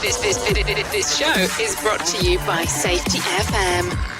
This show is brought to you by Safety FM.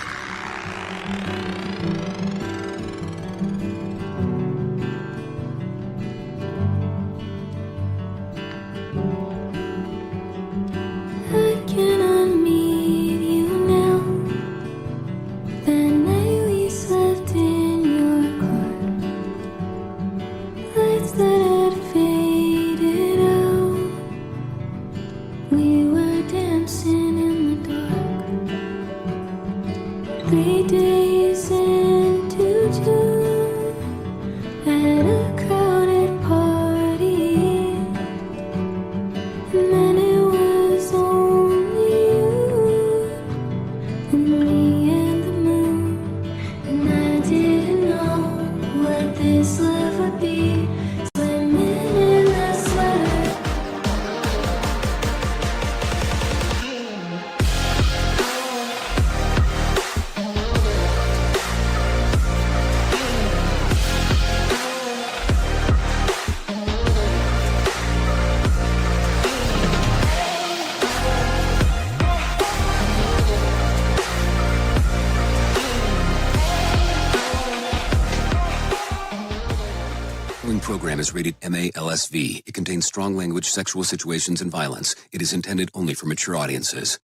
Program is rated MALSV. It contains strong language, sexual situations, and violence. It is intended only for mature audiences.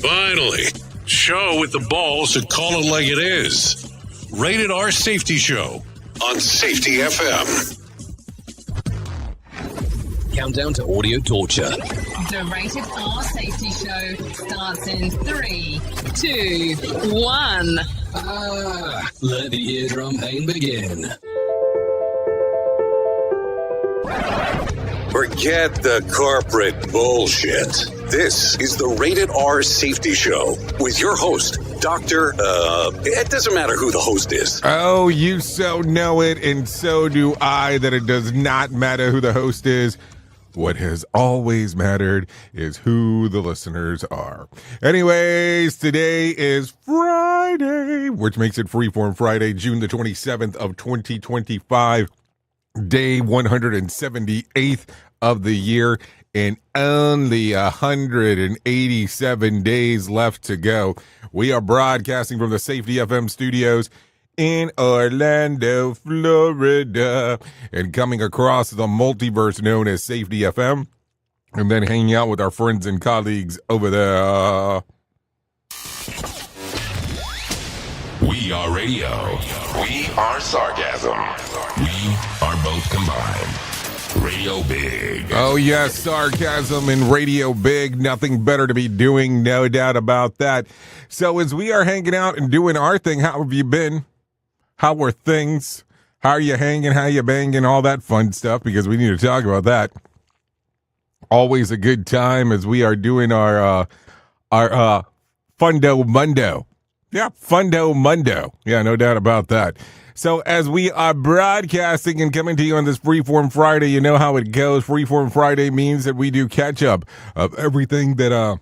Finally, show with the balls to call it like it is. Rated R Safety Show on Safety FM. Countdown to audio torture. The Rated R Safety Show starts in 3, 2, 1. Let the eardrum pain begin. Forget the corporate bullshit. This is the Rated R Safety Show with your host, Dr. It doesn't matter who the host is. Oh, you so know it, and so do I, that it does not matter who the host is. What has always mattered is who the listeners are. Anyways, today is Friday, which makes it Freeform Friday, June the 27th of 2025. Day 178th of the year, and only 187 days left to go. We are broadcasting from the Safety FM studios in Orlando, Florida, and coming across the multiverse known as Safety FM, and then hanging out with our friends and colleagues over there. We are radio. We are sarcasm. We are both combined. Radio Big. Oh, yes, sarcasm and Radio Big. Nothing better to be doing, no doubt about that. So as we are hanging out and doing our thing, how have you been? How were things? How are you hanging? How you banging? All that fun stuff, because we need to talk about that. Always a good time as we are doing our Fundo Mundo. Yeah, Fundo Mundo. Yeah, no doubt about that. So as we are broadcasting and coming to you on this Freeform Friday, you know how it goes. Freeform Friday means that we do catch up of everything that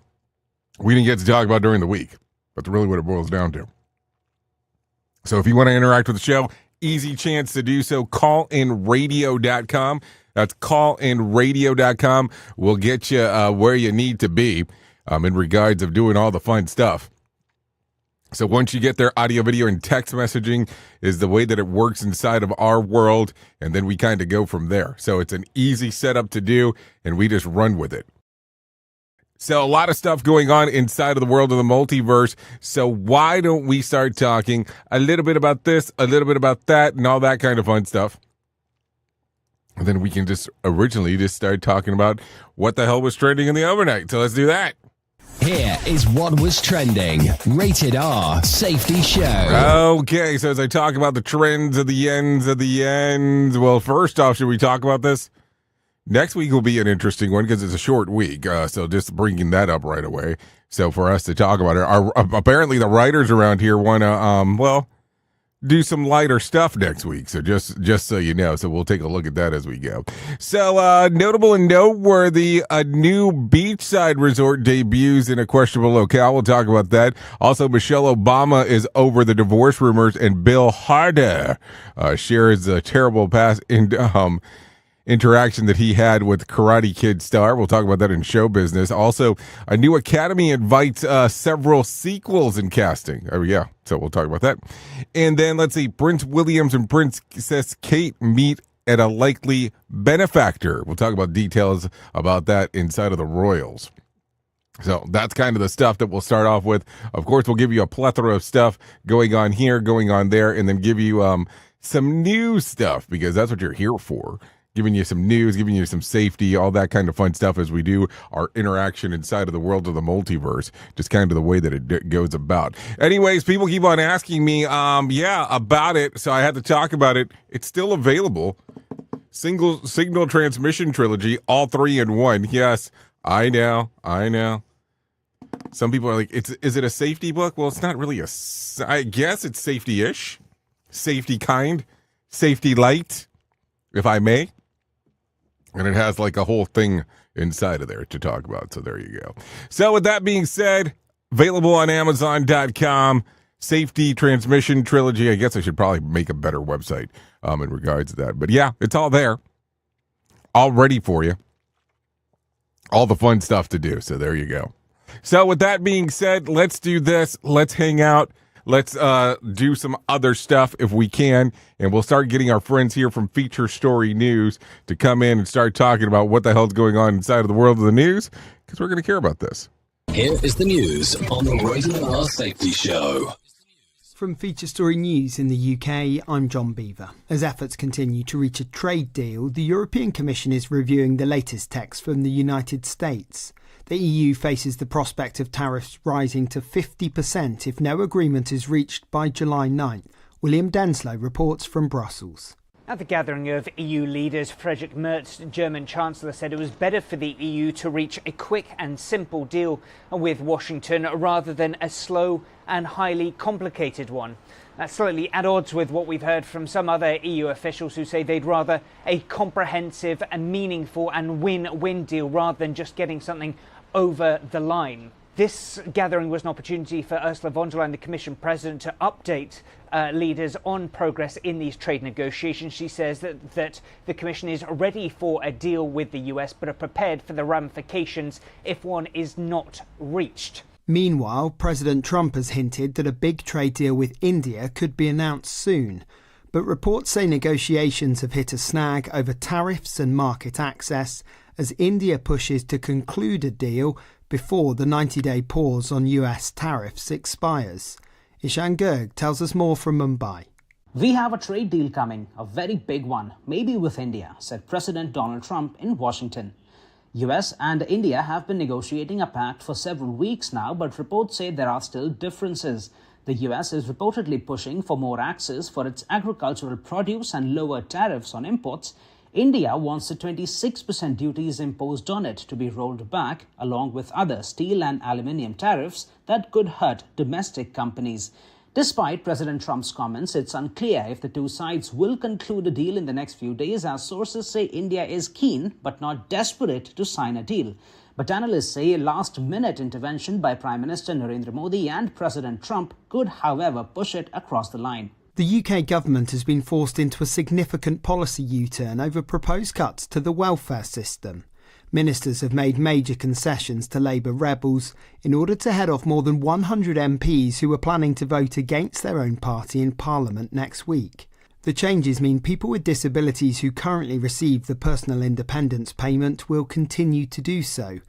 we didn't get to talk about during the week. That's really what it boils down to. So if you want to interact with the show, easy chance to do so. Callinradio.com. That's callinradio.com. We'll get you where you need to be in regards of doing all the fun stuff. So once you get there, audio, video, and text messaging is the way that it works inside of our world, and then we kind of go from there. So it's an easy setup to do, and we just run with it. So a lot of stuff going on inside of the world of the multiverse. So why don't we start talking a little bit about this, a little bit about that, and all that kind of fun stuff. And then we can just start talking about what the hell was trending in the overnight. So let's do that. Here is what was trending. Rated R Safety Show. Okay, so as I talk about the trends of the ends, well, first off, should we talk about this? Next week will be an interesting one because it's a short week, so just bringing that up right away. So for us to talk about it, apparently the writers around here want to, do some lighter stuff next week. So just so you know, so we'll take a look at that as we go. So notable and noteworthy, a new beachside resort debuts in a questionable locale. We'll talk about that. Also, Michelle Obama is over the divorce rumors, and Bill Hader shares a terrible past interaction that he had with Karate Kid star. We'll talk about that in show business. Also, a new Academy invites several sequels in casting. Oh, yeah. So we'll talk about that. And then let's see, Prince Williams and Princess Kate meet at a likely benefactor. We'll talk about details about that inside of the Royals. So that's kind of the stuff that we'll start off with. Of course, we'll give you a plethora of stuff going on here, going on there, and then give you some new stuff, because that's what you're here for. Giving you some news, giving you some safety, all that kind of fun stuff as we do our interaction inside of the world of the multiverse, just kind of the way that it goes about. Anyways, people keep on asking me, about it, so I had to talk about it. It's still available. Signal Transmission Trilogy, all 3 in 1. Yes, I know. Some people are like, is it a safety book? Well, it's not really I guess it's safety-ish. Safety kind. Safety light, if I may. And it has like a whole thing inside of there to talk about. So there you go. So with that being said, available on Amazon.com. Safety Transmission Trilogy. I guess I should probably make a better website in regards to that. But yeah, it's all there. All ready for you. All the fun stuff to do. So there you go. So with that being said, let's do this. Let's hang out. Let's do some other stuff if we can, and we'll start getting our friends here from Feature Story News to come in and start talking about what the hell's going on inside of the world of the news, because we're going to care about this. Here is the news on the Rated R Safety Show. From Feature Story News in the UK, I'm John Beaver. As efforts continue to reach a trade deal, the European Commission is reviewing the latest text from the United States. The EU faces the prospect of tariffs rising to 50% if no agreement is reached by July 9th. William Denslow reports from Brussels. At the gathering of EU leaders, Friedrich Merz, German Chancellor, said it was better for the EU to reach a quick and simple deal with Washington rather than a slow and highly complicated one. That's slightly at odds with what we've heard from some other EU officials who say they'd rather a comprehensive and meaningful and win-win deal rather than just getting something over the line. This gathering was an opportunity for Ursula von der Leyen, the Commission President, to update leaders on progress in these trade negotiations. She says that the Commission is ready for a deal with the US, but are prepared for the ramifications if one is not reached. Meanwhile, President Trump has hinted that a big trade deal with India could be announced soon. But reports say negotiations have hit a snag over tariffs and market access as India pushes to conclude a deal before the 90-day pause on US tariffs expires. Ishan Gerg tells us more from Mumbai. We have a trade deal coming, a very big one, maybe with India, said President Donald Trump in Washington. US and India have been negotiating a pact for several weeks now, but reports say there are still differences. The US is reportedly pushing for more access for its agricultural produce and lower tariffs on imports. India wants the 26% duties imposed on it to be rolled back, along with other steel and aluminium tariffs that could hurt domestic companies. Despite President Trump's comments, it's unclear if the two sides will conclude a deal in the next few days, as sources say India is keen but not desperate to sign a deal. But analysts say a last-minute intervention by Prime Minister Narendra Modi and President Trump could, however, push it across the line. The UK government has been forced into a significant policy U-turn over proposed cuts to the welfare system. Ministers have made major concessions to Labour rebels in order to head off more than 100 MPs who are planning to vote against their own party in Parliament next week. The changes mean people with disabilities who currently receive the personal independence payment will continue to do so.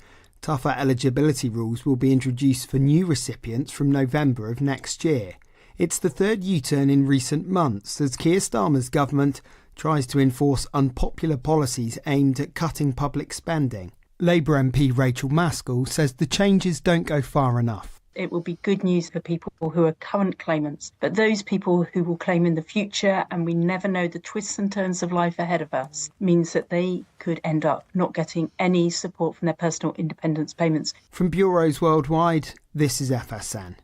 Tougher eligibility rules will be introduced for new recipients from November of next year. It's the third U-turn in recent months as Keir Starmer's government tries to enforce unpopular policies aimed at cutting public spending. Labour MP Rachel Maskell says the changes don't go far enough. It will be good news for people who are current claimants, but those people who will claim in the future, and we never know the twists and turns of life ahead of us, means that they could end up not getting any support from their personal independence payments. From bureaus worldwide, this is FSN.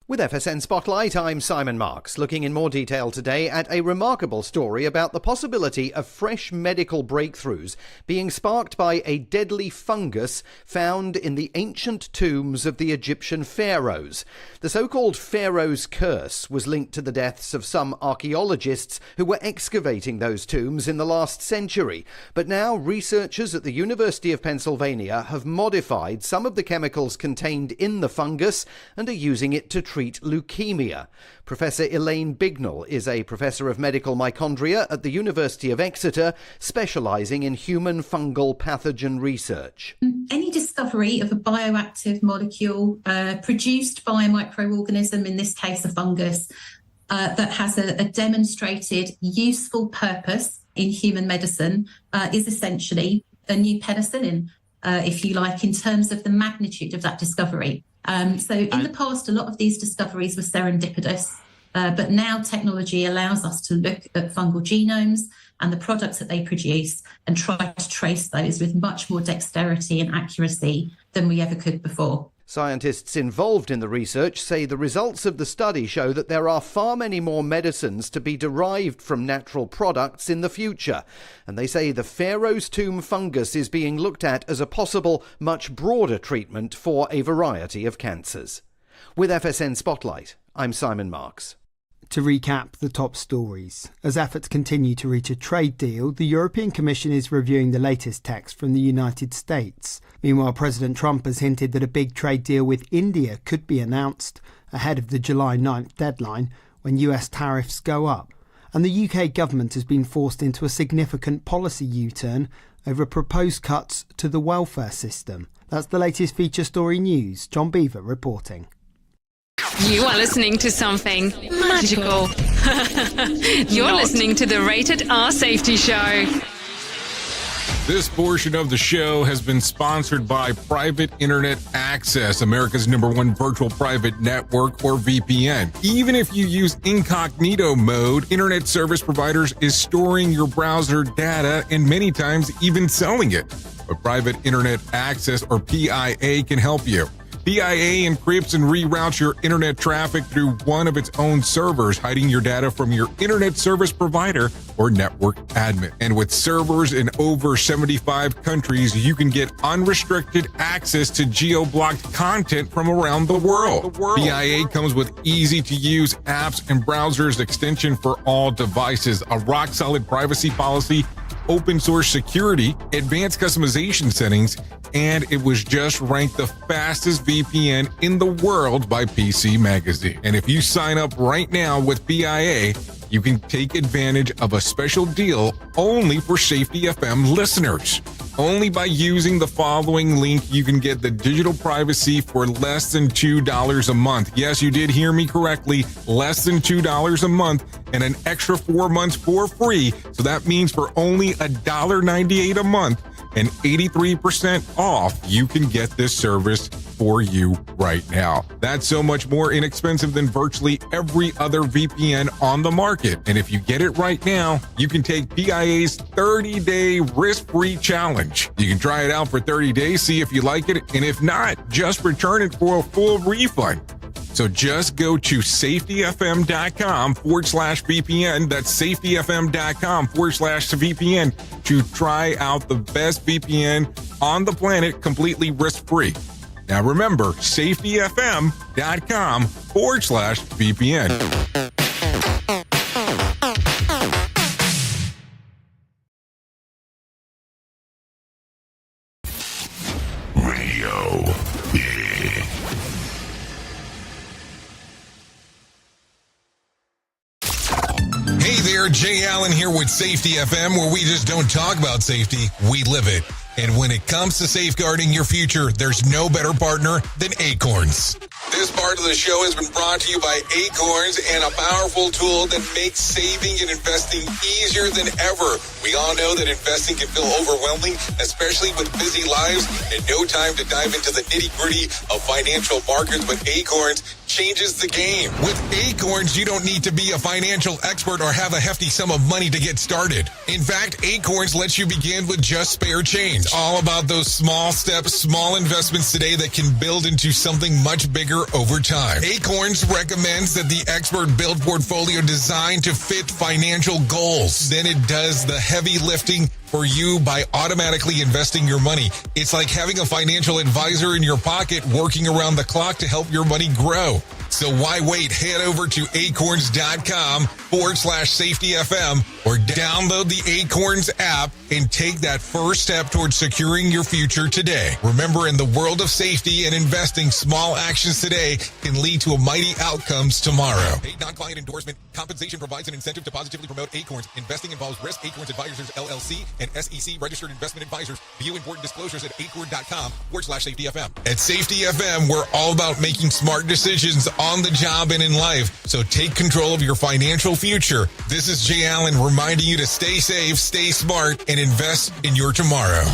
With FSN Spotlight, I'm Simon Marks, looking in more detail today at a remarkable story about the possibility of fresh medical breakthroughs being sparked by a deadly fungus found in the ancient tombs of the Egyptian pharaohs. The so-called Pharaoh's Curse was linked to the deaths of some archaeologists who were excavating those tombs in the last century. But now researchers at the University of Pennsylvania have modified some of the chemicals contained in the fungus and are using it to treat leukemia. Professor Elaine Bignell is a professor of medical mitochondria at the University of Exeter, specialising in human fungal pathogen research. Any discovery of a bioactive molecule produced by a microorganism, in this case a fungus, that has a demonstrated useful purpose in human medicine is essentially a new penicillin, if you like, in terms of the magnitude of that discovery. So in the past, a lot of these discoveries were serendipitous, but now technology allows us to look at fungal genomes and the products that they produce and try to trace those with much more dexterity and accuracy than we ever could before. Scientists involved in the research say the results of the study show that there are far many more medicines to be derived from natural products in the future. And they say the Pharaoh's tomb fungus is being looked at as a possible, much broader treatment for a variety of cancers. With FSN Spotlight, I'm Simon Marks. To recap the top stories, as efforts continue to reach a trade deal, the European Commission is reviewing the latest text from the United States. Meanwhile, President Trump has hinted that a big trade deal with India could be announced ahead of the July 9th deadline when US tariffs go up. And the UK government has been forced into a significant policy U-turn over proposed cuts to the welfare system. That's the latest feature story news. John Beaver reporting. You are listening to something magical. You're listening to the Rated R Safety Show. This portion of the show has been sponsored by Private Internet Access, America's #1 virtual private network, or VPN. Even if you use incognito mode, internet service providers is storing your browser data and many times even selling it. But Private Internet Access, or PIA, can help you. PIA encrypts and reroutes your internet traffic through one of its own servers, hiding your data from your internet service provider or network admin. And with servers in over 75 countries, you can get unrestricted access to geo-blocked content from around the world. PIA comes with easy-to-use apps and browsers extension for all devices, a rock-solid privacy policy, open source security, advanced customization settings, and it was just ranked the fastest VPN in the world by PC Magazine. And if you sign up right now with PIA, you can take advantage of a special deal only for Safety FM listeners. Only by using the following link, you can get the digital privacy for less than $2 a month. Yes, you did hear me correctly, less than $2 a month, and an extra 4 months for free. So that means for only $1.98 a month and 83% off, you can get this service for you right now. That's so much more inexpensive than virtually every other VPN on the market. And if you get it right now, you can take PIA's 30-day risk-free challenge. You can try it out for 30 days, see if you like it, and if not, just return it for a full refund. So just go to safetyfm.com/VPN. That's safetyfm.com/VPN to try out the best VPN on the planet completely risk-free. Now remember, safetyfm.com/VPN. Radio Big. Hey there, Jay Allen here with Safety FM, where we just don't talk about safety, we live it. And when it comes to safeguarding your future, there's no better partner than Acorns. This part of the show has been brought to you by Acorns, and a powerful tool that makes saving and investing easier than ever. We all know that investing can feel overwhelming, especially with busy lives and no time to dive into the nitty-gritty of financial markets, but Acorns changes the game. With Acorns, you don't need to be a financial expert or have a hefty sum of money to get started. In fact, Acorns lets you begin with just spare change. All about those small steps, small investments today that can build into something much bigger over time. Acorns recommends that the expert build portfolio designed to fit financial goals. Then it does the heavy lifting for you by automatically investing your money. It's like having a financial advisor in your pocket working around the clock to help your money grow. So why wait? Head over to acorns.com/safetyfm or download the Acorns app and take that first step towards securing your future today. Remember, in the world of safety and investing, small actions today can lead to mighty outcomes tomorrow. Paid non-client endorsement. Compensation provides an incentive to positively promote Acorns. Investing involves risk. Acorns Advisors, LLC, and SEC registered investment advisors. View important disclosures at acorn.com/safetyfm. At Safety FM, we're all about making smart decisions on the job and in life. So take control of your financial future. This is Jay Allen reminding you to stay safe, stay smart, and invest in your tomorrow.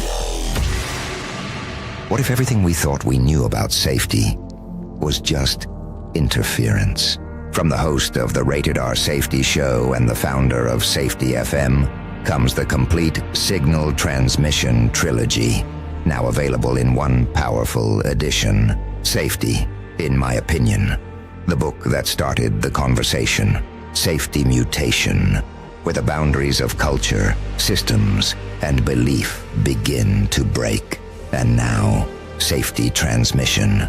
What if everything we thought we knew about safety was just interference? From the host of the Rated R Safety Show and the founder of Safety FM comes the complete Signal Transmission Trilogy, now available in one powerful edition. Safety, in my opinion. The book that started the conversation. Safety Mutation, where the boundaries of culture, systems, and belief begin to break. And now, Safety Transmission,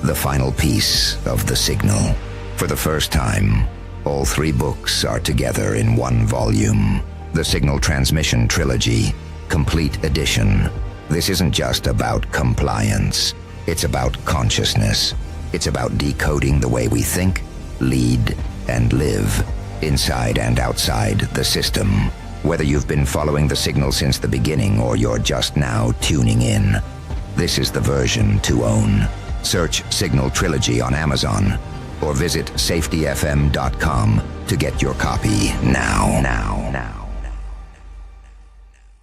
the final piece of the signal. For the first time, all three books are together in one volume. The Signal Transmission Trilogy, Complete Edition. This isn't just about compliance. It's about consciousness. It's about decoding the way we think, lead, and live, inside and outside the system. Whether you've been following the signal since the beginning or you're just now tuning in, this is the version to own. Search Signal Trilogy on Amazon or visit safetyfm.com to get your copy now.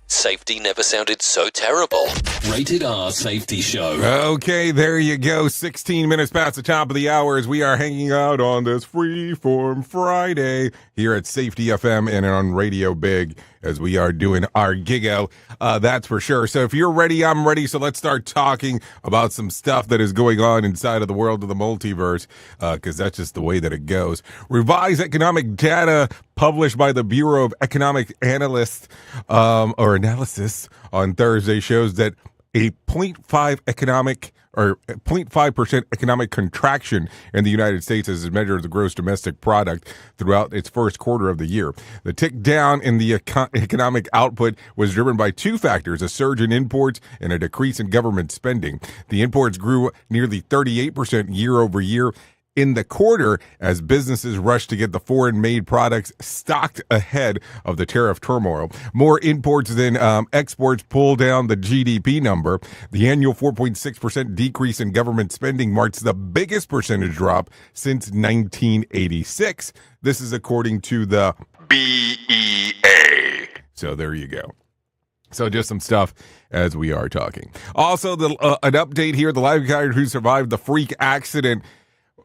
Safety never sounded so terrible. Rated R Safety Show. Okay, there you go. 16 minutes past the top of the hour as we are hanging out on this Freeform Friday here at Safety FM and on Radio Big as we are doing our giggo. That's for sure. So if you're ready, I'm ready. So let's start talking about some stuff that is going on inside of the world of the multiverse, because that's just the way that it goes. Revised economic data published by the Bureau of Economic Analysis on Thursday shows that a 0.5% economic contraction in the United States as measured as the gross domestic product throughout its first quarter of the year. The tick down in the economic output was driven by two factors, a surge in imports and a decrease in government spending. The imports grew nearly 38% year over year in the quarter as businesses rushed to get the foreign-made products stocked ahead of the tariff turmoil. More imports than exports pull down the GDP number. The annual 4.6% decrease in government spending marks the biggest percentage drop since 1986. This is according to the BEA. So there you go. So just some stuff as we are talking. Also, an update here. The lifeguard who survived the freak accident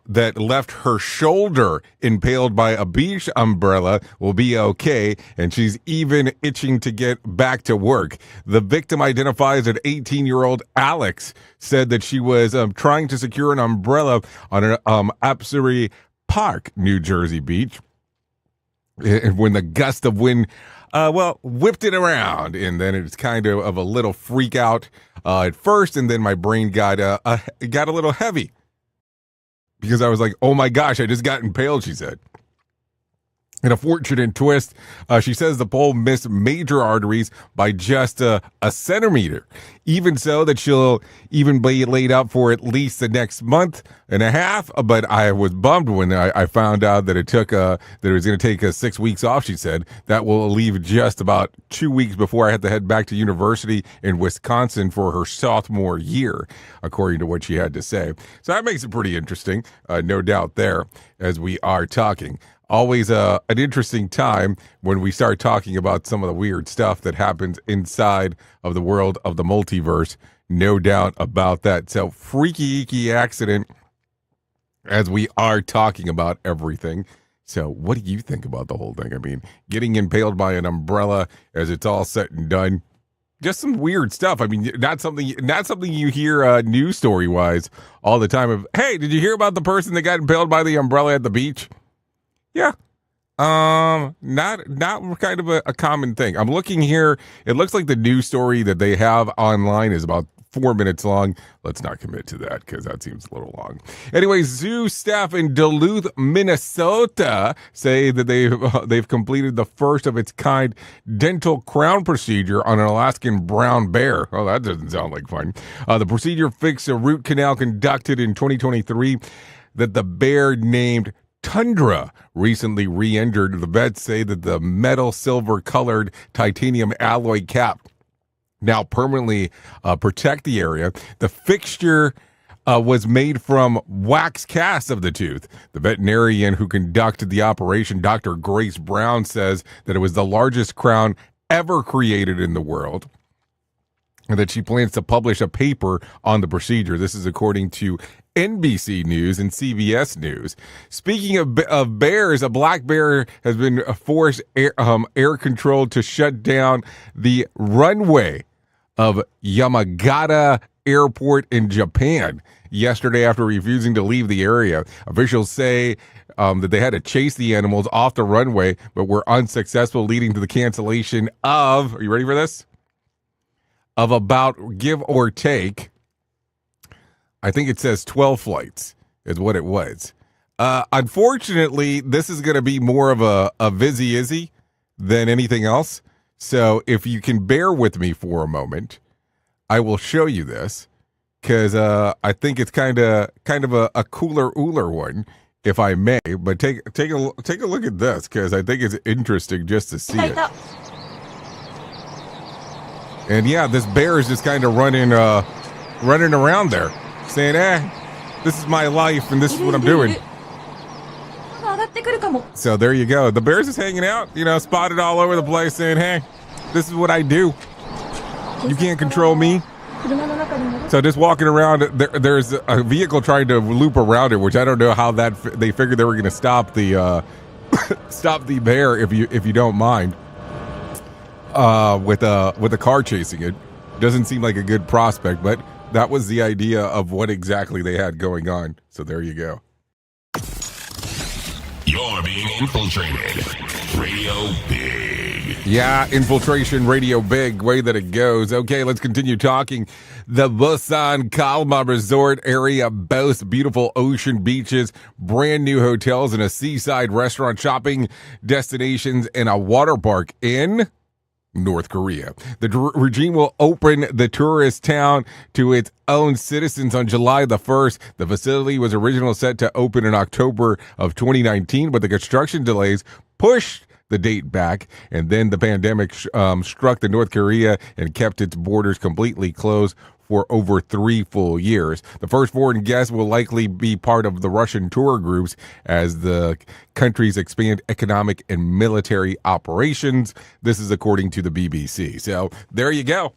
that left her shoulder impaled by a beach umbrella will be okay, and she's even itching to get back to work. The victim, identifies as 18-year-old Alex, said that she was trying to secure an umbrella on an Apsari Park, New Jersey beach, when the gust of wind whipped it around, and then it's kind of a little freak out at first, and then my brain got a little heavy. Because I was like, oh my gosh, I just got impaled, she said. In a fortunate twist, she says the pole missed major arteries by just a centimeter. Even so, that she'll even be laid up for at least the next month and a half. But I was bummed when I found out that it was going to take 6 weeks off, she said. That will leave just about 2 weeks before I have to head back to university in Wisconsin for her sophomore year, according to what she had to say. So that makes it pretty interesting, no doubt there, as we are talking. Always an interesting time when we start talking about some of the weird stuff that happens inside of the world of the multiverse. No doubt about that. So freaky accident as we are talking about everything. So what do you think about the whole thing? I mean, getting impaled by an umbrella as it's all said and done. just some weird stuff. I mean, not something you hear news story wise all the time. Of, hey, did you hear about the person that got impaled by the umbrella at the beach? Yeah. Not kind of a common thing. I'm looking here. It looks like the news story that they have online is about 4 minutes long. Let's not commit to that because that seems a little long. Anyway, zoo staff in Duluth, Minnesota say that they've completed the first of its kind dental crown procedure on an Alaskan brown bear. Oh, that doesn't sound like fun. The procedure fixed a root canal conducted in 2023 that the bear named Tundra recently re-injured. The vets say that the metal silver colored titanium alloy cap now permanently protect the area. The fixture was made from wax cast of the tooth. The veterinarian who conducted the operation, Dr. Grace Brown, says that it was the largest crown ever created in the world, and that she plans to publish a paper on the procedure. This is according to NBC News and CBS News. Speaking of bears, a black bear has been forced air controlled to shut down the runway of Yamagata Airport in Japan yesterday after refusing to leave the area. Officials say that they had to chase the animals off the runway, but were unsuccessful, leading to the cancellation of, are you ready for this? Of about, give or take, I think it says 12 flights is what it was. Unfortunately, this is going to be more of a Vizzy-Izzy than anything else. So if you can bear with me for a moment, I will show you this because I think it's kind of a cooler one, if I may. But take a look at this because I think it's interesting just to see it. And yeah, this bear is just kind of running around there, saying, this is my life and this is what I'm doing. So there you go. The bear's just hanging out, spotted all over the place, saying, hey, this is what I do. You can't control me. So just walking around, there's a vehicle trying to loop around it, which I don't know how they figured they were going to stop the bear, if you don't mind, with a car chasing it. Doesn't seem like a good prospect, but that was the idea of what exactly they had going on. So there you go. You're being infiltrated. Radio Big. Yeah, infiltration radio big, way that it goes. Okay, let's continue talking. The Busan Kalma Resort area boasts beautiful ocean beaches, brand new hotels, and a seaside restaurant, shopping destinations, and a water park in North Korea. The regime will open the tourist town to its own citizens on July the 1st. The facility was originally set to open in October of 2019, but the construction delays pushed the date back, and then the pandemic struck the North Korea and kept its borders completely closed for over 3 full years. The first foreign guests will likely be part of the Russian tour groups as the countries expand economic and military operations. This is according to the BBC. So there you go.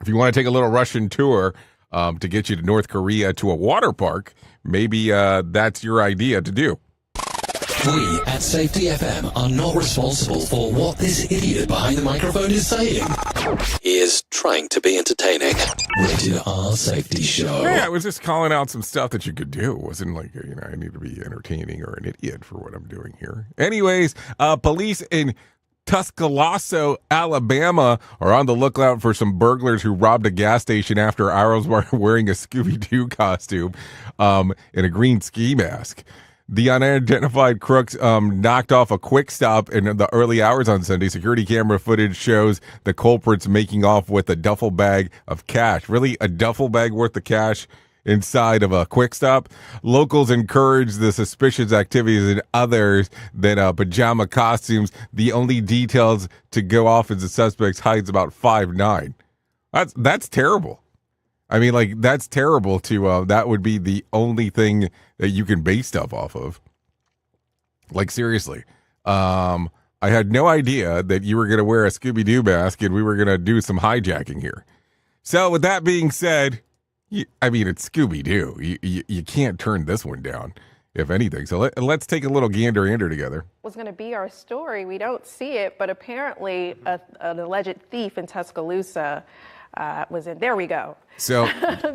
If you want to take a little Russian tour to get you to North Korea to a water park, maybe that's your idea to do. We at Safety FM are not responsible for what this idiot behind the microphone is saying. He is trying to be entertaining. Rated R Safety Show. Yeah, I was just calling out some stuff that you could do. It wasn't like, I need to be entertaining or an idiot for what I'm doing here. Anyways, police in Tuscaloosa, Alabama are on the lookout for some burglars who robbed a gas station after hours wearing a Scooby-Doo costume and a green ski mask. The unidentified crooks knocked off a quick stop in the early hours on Sunday. Security camera footage shows the culprits making off with a duffel bag of cash. Really, a duffel bag worth of cash inside of a quick stop? Locals encourage the suspicious activities in others than pajama costumes. The only details to go off is the suspect's height's about 5'9". That's terrible. I mean, like, that's terrible to, that would be the only thing that you can base stuff off of. Like, seriously. I had no idea that you were going to wear a Scooby-Doo mask and we were going to do some hijacking here. So, with that being said, it's Scooby-Doo. You can't turn this one down. if anything. So let's take a little gander together. Was going to be our story. We don't see it, but apparently an alleged thief in Tuscaloosa was in. There we go. So,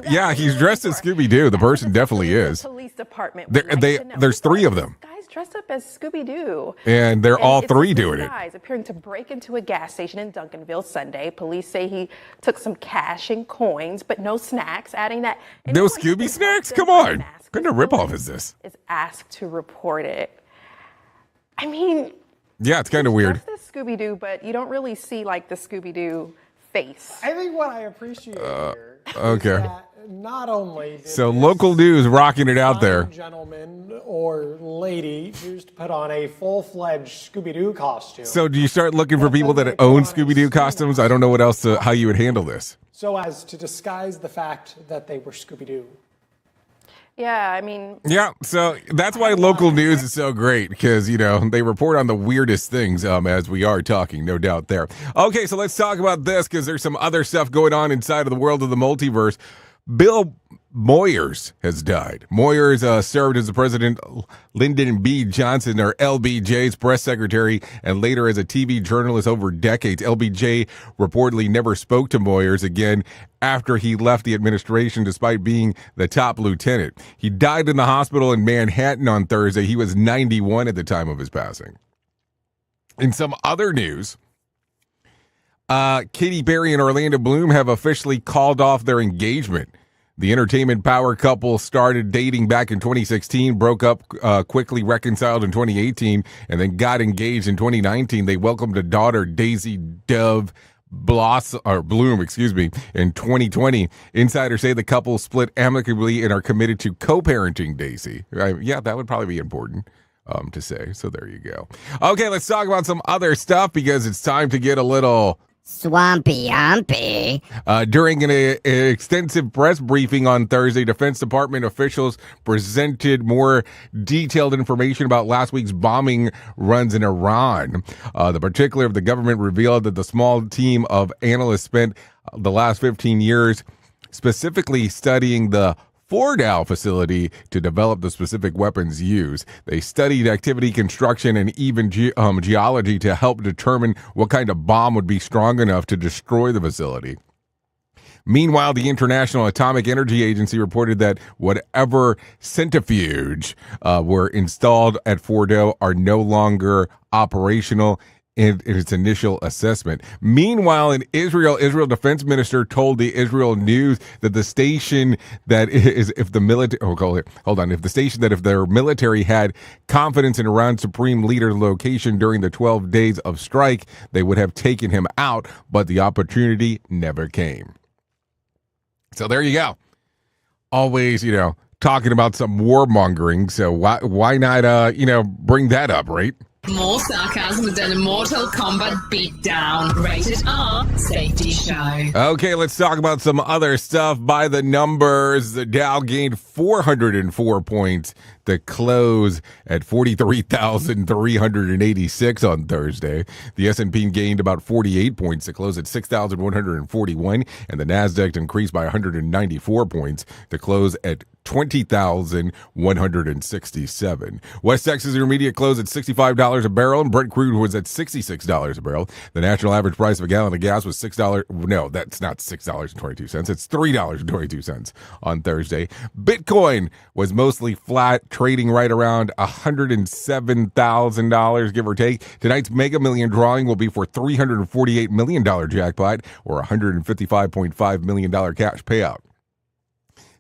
yeah, he's dressed as Scooby-Doo. The person definitely is. Police department. There's three of them. Guys dressed up as Scooby-Doo. And they're all three doing it. Guys appearing to break into a gas station in Duncanville Sunday. Police say he took some cash and coins, but no snacks, adding that... No Scooby snacks? Come on. What kind of ripoff is this? Is asked to report it. I mean... Yeah, it's kind of weird. It's just Scooby-Doo, but you don't really see, like, the Scooby-Doo face. I think what I appreciate here okay. is that not only did so local news rocking it out there. Gentleman or lady choose to put on a full-fledged Scooby-Doo costume. So do you start looking for people that own Scooby-Doo costumes? I don't know what else how you would handle this. So as to disguise the fact that they were Scooby-Doo. Yeah, I mean... Yeah, so that's why local news is so great, because, they report on the weirdest things as we are talking, no doubt there. Okay, so let's talk about this, because there's some other stuff going on inside of the world of the multiverse. Bill Moyers has died. Moyers served as the President Lyndon B. Johnson, or LBJ's press secretary, and later as a TV journalist over decades. LBJ reportedly never spoke to Moyers again after he left the administration, despite being the top lieutenant. He died in the hospital in Manhattan on Thursday. He was 91 at the time of his passing. In some other news, Katy Perry and Orlando Bloom have officially called off their engagement. The entertainment power couple started dating back in 2016, broke up, quickly reconciled in 2018, and then got engaged in 2019. They welcomed a daughter, Daisy Dove Bloom, in 2020. Insiders say the couple split amicably and are committed to co-parenting Daisy. Yeah, that would probably be important to say. So there you go. Okay, let's talk about some other stuff, because it's time to get a little swampy-umpy. During an extensive press briefing on Thursday, Defense Department officials presented more detailed information about last week's bombing runs in Iran. The particular of the government revealed that the small team of analysts spent the last 15 years specifically studying the Fordow facility to develop the specific weapons used. They studied activity, construction, and even geology to help determine what kind of bomb would be strong enough to destroy the facility. Meanwhile, the International Atomic Energy Agency reported that whatever centrifuge were installed at Fordow are no longer operational in its initial assessment. Meanwhile, in Israel defense minister told the Israel News that the station that is, if the station that if their military had confidence in Iran's supreme leader's location during the 12 days of strike, they would have taken him out, but the opportunity never came. So there you go. Always, talking about some warmongering. So why not, bring that up, right? More sarcasm than a Mortal Kombat beatdown. Rated R Safety Show. Okay, let's talk about some other stuff. By the numbers, the Dow gained 404 points to close at 43,386 on Thursday. The S&P gained about 48 points to close at 6,141, and the Nasdaq increased by 194 points to close at 20,167. West Texas Intermediate closed at $65 a barrel, and Brent crude was at $66 a barrel. The national average price of a gallon of gas was $6. No, that's not $6.22. It's $3.22 on Thursday. Bitcoin was mostly flat, trading right around $107,000, give or take. Tonight's Mega Million drawing will be for $348 million jackpot, or $155.5 million cash payout.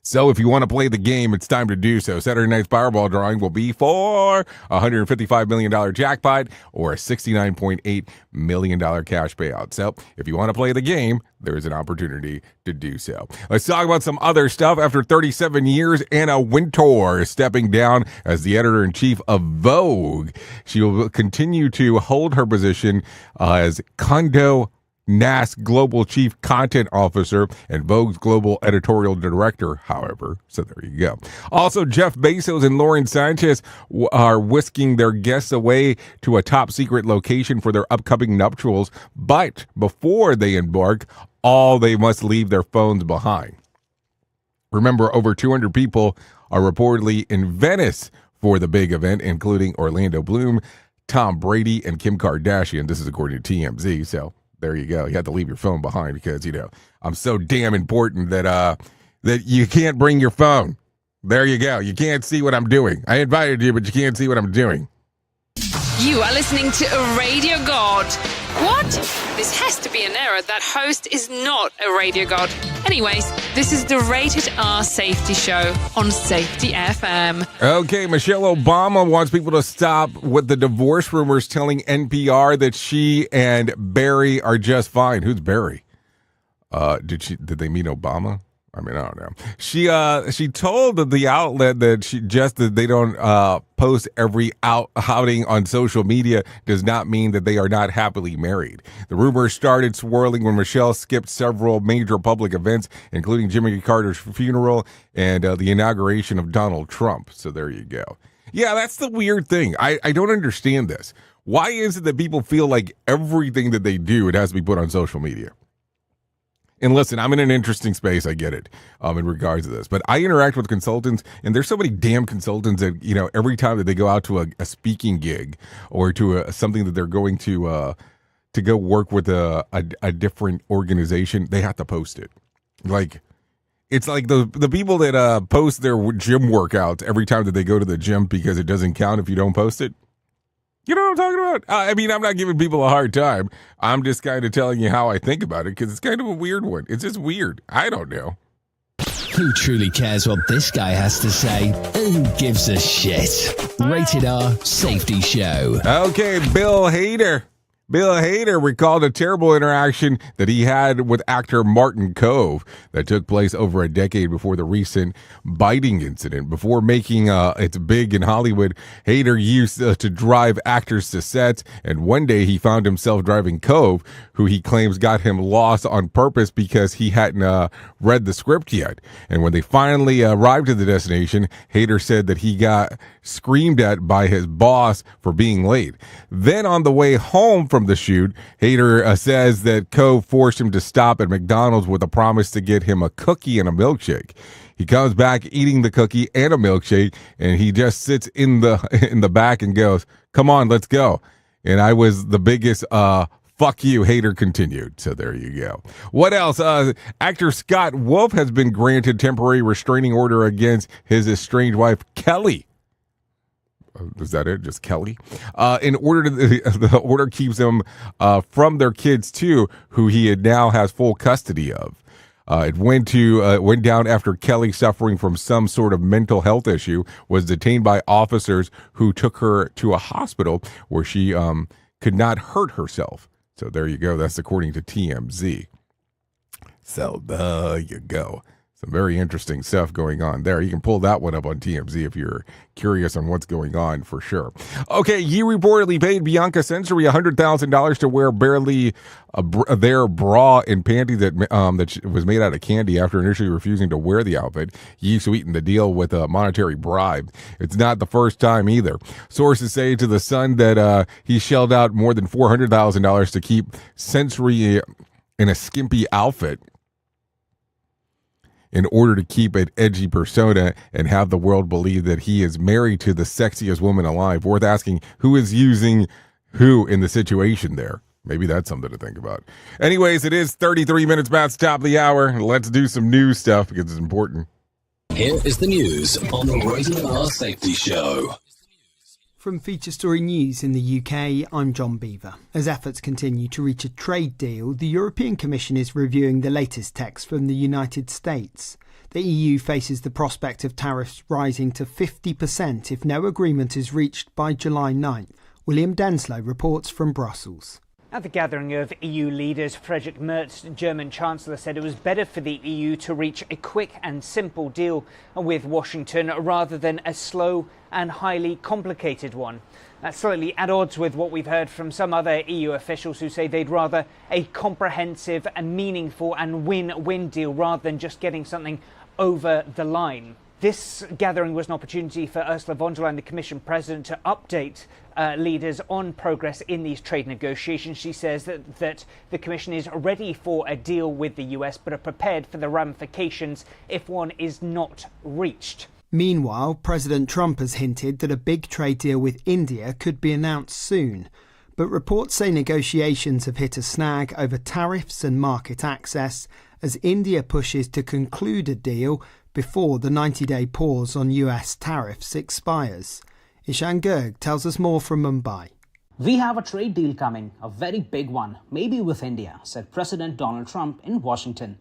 So if you want to play the game, it's time to do so. Saturday night's Powerball drawing will be for a $155 million jackpot, or a $69.8 million cash payout. So if you want to play the game, there's an opportunity to do so. Let's talk about some other stuff. After 37 years, Anna Wintour is stepping down as the editor-in-chief of Vogue. She will continue to hold her position as Condé Nast Global Chief Content Officer and Vogue's Global Editorial Director, however. So there you go. Also, Jeff Bezos and Lauren Sanchez are whisking their guests away to a top secret location for their upcoming nuptials. But before they embark, they must leave their phones behind. Remember, over 200 people are reportedly in Venice for the big event, including Orlando Bloom, Tom Brady, and Kim Kardashian. This is according to TMZ. So there you go. You have to leave your phone behind because, I'm so damn important that you can't bring your phone. There you go. You can't see what I'm doing. I invited you, but you can't see what I'm doing. You are listening to a radio god. What? This has to be an error. That host is not a radio god. Anyways, this is the Rated R Safety Show on Safety FM. Okay, Michelle Obama wants people to stop with the divorce rumors, telling NPR that she and Barry are just fine. Who's Barry? Did they meet Obama? I mean, I don't know. She told the outlet that they don't post every outing on social media does not mean that they are not happily married. The rumors started swirling when Michelle skipped several major public events, including Jimmy Carter's funeral and the inauguration of Donald Trump. So there you go. Yeah, that's the weird thing. I don't understand this. Why is it that people feel like everything that they do, it has to be put on social media? And listen, I'm in an interesting space. I get it in regards to this. But I interact with consultants, and there's so many damn consultants that, every time that they go out to a speaking gig or to something that they're going to go work with a different organization, they have to post it. Like, it's like the people that post their gym workouts every time that they go to the gym because it doesn't count if you don't post it. You know what I'm talking about? I mean, I'm not giving people a hard time. I'm just kind of telling you how I think about it because it's kind of a weird one. It's just weird. I don't know. Who truly cares what this guy has to say? Who gives a shit? Rated R Safety Show. Okay, Bill Hader. Bill Hader recalled a terrible interaction that he had with actor Martin Kove that took place over a decade before the recent biting incident. Before making it big in Hollywood, Hader used to drive actors to sets, and one day he found himself driving Kove, who he claims got him lost on purpose because he hadn't read the script yet. And when they finally arrived at the destination, Hader said that he got screamed at by his boss for being late. Then on the way home from the shoot, Hader says that Kove forced him to stop at McDonald's with a promise to get him a cookie and a milkshake. He comes back eating the cookie and a milkshake, and he just sits in the back and goes, "Come on, let's go." And I was the biggest fuck you, Hader continued. So there you go. What else? Actor Scott Wolf has been granted temporary restraining order against his estranged wife, Kelly. Is that it? Just Kelly? In order to the order keeps them from their kids too, who he now has full custody of. It went down after Kelly, suffering from some sort of mental health issue, was detained by officers who took her to a hospital where she could not hurt herself. So there you go. That's according to TMZ. So there you go. Some very interesting stuff going on there. You can pull that one up on TMZ if you're curious on what's going on for sure. Okay, you reportedly paid Bianca Censori $100,000 to wear barely their bra and panties that was made out of candy after initially refusing to wear the outfit. Ye sweetened the deal with a monetary bribe. It's not the first time either. Sources say to The Sun that he shelled out more than $400,000 to keep Censori in a skimpy outfit in order to keep an edgy persona and have the world believe that he is married to the sexiest woman alive. Worth asking who is using who in the situation there. Maybe that's something to think about. Anyways, it is 33 minutes past the top of the hour. Let's do some news stuff because it's important. Here is the news on the Rated R Safety Show. From Feature Story News in the UK, I'm John Beaver. As efforts continue to reach a trade deal, the European Commission is reviewing the latest text from the United States. The EU faces the prospect of tariffs rising to 50% if no agreement is reached by July 9th. William Denslow reports from Brussels. At the gathering of EU leaders, Friedrich Merz, German Chancellor, said it was better for the EU to reach a quick and simple deal with Washington rather than a slow and highly complicated one. That's slightly at odds with what we've heard from some other EU officials who say they'd rather a comprehensive and meaningful and win-win deal rather than just getting something over the line. This gathering was an opportunity for Ursula von der Leyen, the Commission President, to update leaders on progress in these trade negotiations. She says that the Commission is ready for a deal with the US, but are prepared for the ramifications if one is not reached. Meanwhile, President Trump has hinted that a big trade deal with India could be announced soon, but reports say negotiations have hit a snag over tariffs and market access as India pushes to conclude a deal before the 90-day pause on US tariffs expires. Ishan Garg tells us more from Mumbai. We have a trade deal coming, a very big one, maybe with India, said President Donald Trump in Washington.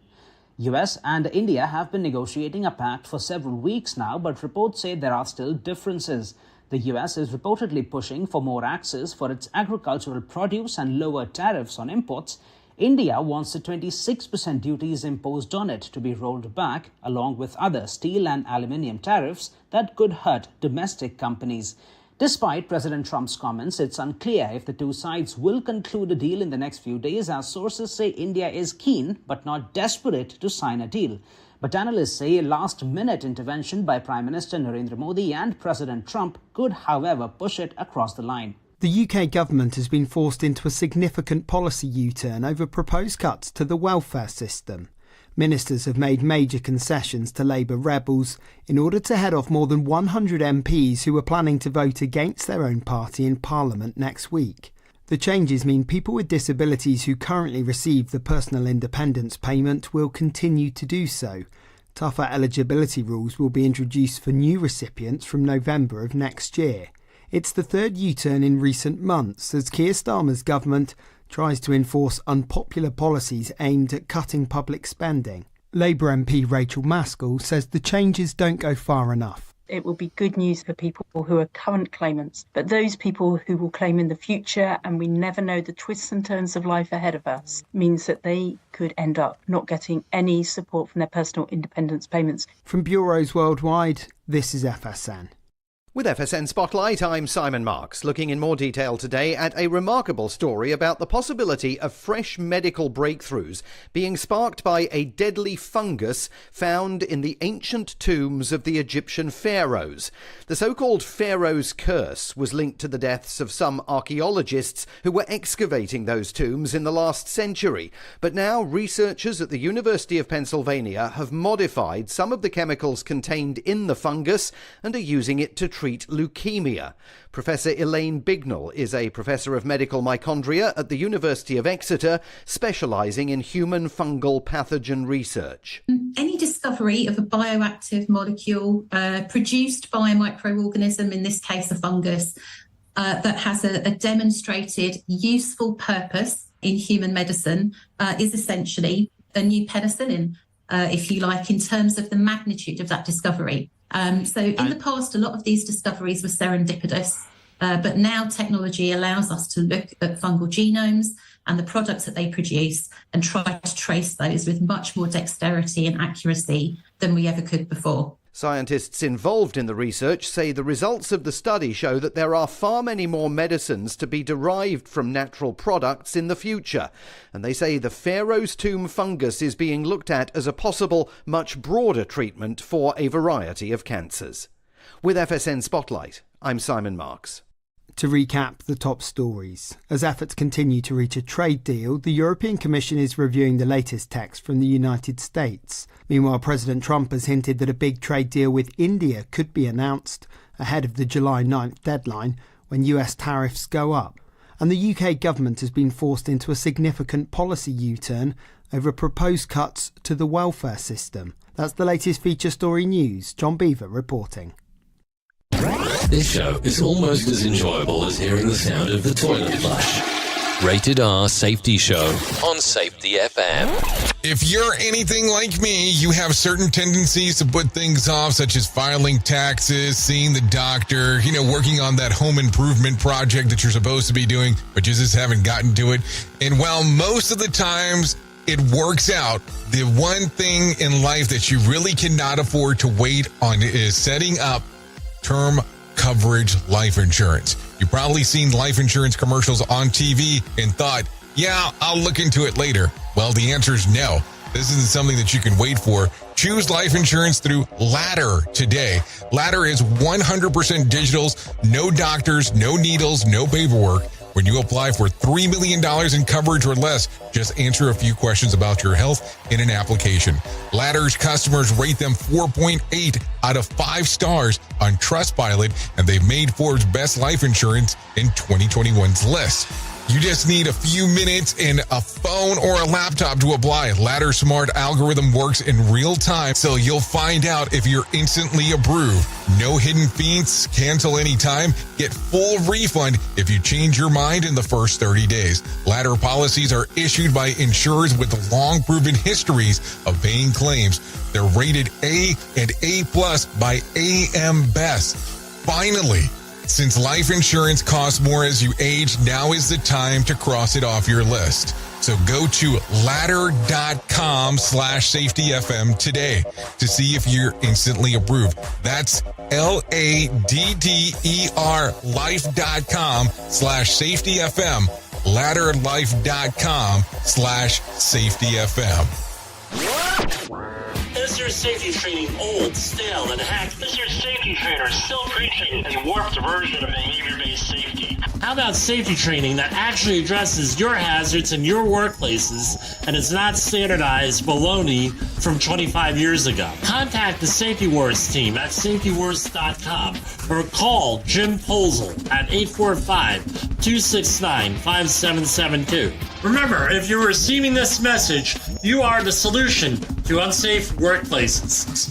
US and India have been negotiating a pact for several weeks now, but reports say there are still differences. The US is reportedly pushing for more access for its agricultural produce and lower tariffs on imports. India wants the 26% duties imposed on it to be rolled back, along with other steel and aluminium tariffs that could hurt domestic companies. Despite President Trump's comments, it's unclear if the two sides will conclude a deal in the next few days, as sources say India is keen but not desperate to sign a deal. But analysts say a last-minute intervention by Prime Minister Narendra Modi and President Trump could, however, push it across the line. The UK government has been forced into a significant policy U-turn over proposed cuts to the welfare system. Ministers have made major concessions to Labour rebels in order to head off more than 100 MPs who were planning to vote against their own party in Parliament next week. The changes mean people with disabilities who currently receive the personal independence payment will continue to do so. Tougher eligibility rules will be introduced for new recipients from November of next year. It's the third U-turn in recent months as Keir Starmer's government tries to enforce unpopular policies aimed at cutting public spending. Labour MP Rachel Maskell says the changes don't go far enough. It will be good news for people who are current claimants, but those people who will claim in the future, and we never know the twists and turns of life ahead of us, means that they could end up not getting any support from their personal independence payments. From bureaus worldwide, this is FSN. With FSN Spotlight, I'm Simon Marks, looking in more detail today at a remarkable story about the possibility of fresh medical breakthroughs being sparked by a deadly fungus found in the ancient tombs of the Egyptian pharaohs. The so-called Pharaoh's Curse was linked to the deaths of some archaeologists who were excavating those tombs in the last century. But now researchers at the University of Pennsylvania have modified some of the chemicals contained in the fungus and are using it to treat leukemia. Professor Elaine Bignell is a professor of medical mitochondria at the University of Exeter, specialising in human fungal pathogen research. Any discovery of a bioactive molecule produced by a microorganism, in this case a fungus, that has a demonstrated useful purpose in human medicine is essentially a new penicillin, if you like, in terms of the magnitude of that discovery. So in the past, a lot of these discoveries were serendipitous, but now technology allows us to look at fungal genomes and the products that they produce and try to trace those with much more dexterity and accuracy than we ever could before. Scientists involved in the research say the results of the study show that there are far many more medicines to be derived from natural products in the future. And they say the Pharaoh's tomb fungus is being looked at as a possible, much broader treatment for a variety of cancers. With FSN Spotlight, I'm Simon Marks. To recap the top stories, as efforts continue to reach a trade deal, the European Commission is reviewing the latest text from the United States. Meanwhile, President Trump has hinted that a big trade deal with India could be announced ahead of the July 9th deadline when US tariffs go up. And the UK government has been forced into a significant policy U-turn over proposed cuts to the welfare system. That's the latest feature story news. John Beaver reporting. This show is almost as enjoyable as hearing the sound of the toilet flush. Rated R Safety Show on Safety FM. If you're anything like me, you have certain tendencies to put things off, such as filing taxes, seeing the doctor, working on that home improvement project that you're supposed to be doing, but you just haven't gotten to it. And while most of the times it works out, the one thing in life that you really cannot afford to wait on is setting up term coverage life insurance. You've probably seen life insurance commercials on TV and thought, yeah, I'll look into it later. Well, the answer is no. This isn't something that you can wait for. Choose life insurance through Ladder today. Ladder is 100% digitals, no doctors, no needles, no paperwork. When you apply for $3 million in coverage or less, just answer a few questions about your health in an application. Ladder's customers rate them 4.8 out of 5 stars on Trustpilot, and they've made Forbes' Best Life Insurance in 2021's list. You just need a few minutes and a phone or a laptop to apply. Ladder's smart algorithm works in real time, so you'll find out if you're instantly approved. No hidden fees, cancel anytime, get full refund if you change your mind in the first 30 days. Ladder policies are issued by insurers with long proven histories of paying claims. They're rated A and A+ by AM Best. Finally, since life insurance costs more as you age, now is the time to cross it off your list. So go to ladder.com/safetyfm today to see if you're instantly approved. That's LADDER life.com/safetyfm. Ladderlife.com/safetyfm. Is your safety training old, stale, and hacked? Is your safety trainer still preaching a warped version of behavior-based safety? How about safety training that actually addresses your hazards in your workplaces and is not standardized baloney from 25 years ago? Contact the Safety Wars team at safetywars.com or call Jim Posel at 845-269-5772. Remember, if you're receiving this message, you are the solution to unsafe workplaces.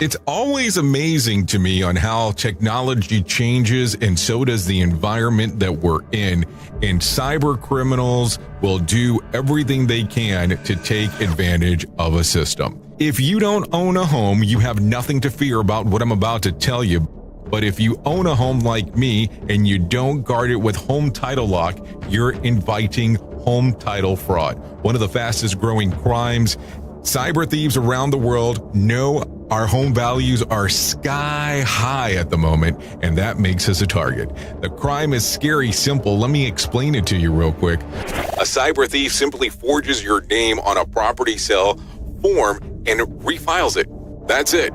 It's always amazing to me on how technology changes, and so does the environment that we're in. And cyber criminals will do everything they can to take advantage of a system. If you don't own a home, you have nothing to fear about what I'm about to tell you. But if you own a home like me and you don't guard it with home title lock, you're inviting home title fraud. One of the fastest growing crimes. Cyber thieves around the world know our home values are sky high at the moment, and that makes us a target. The crime is scary simple. Let me explain it to you real quick. A cyber thief simply forges your name on a property sale form and refiles it. That's it.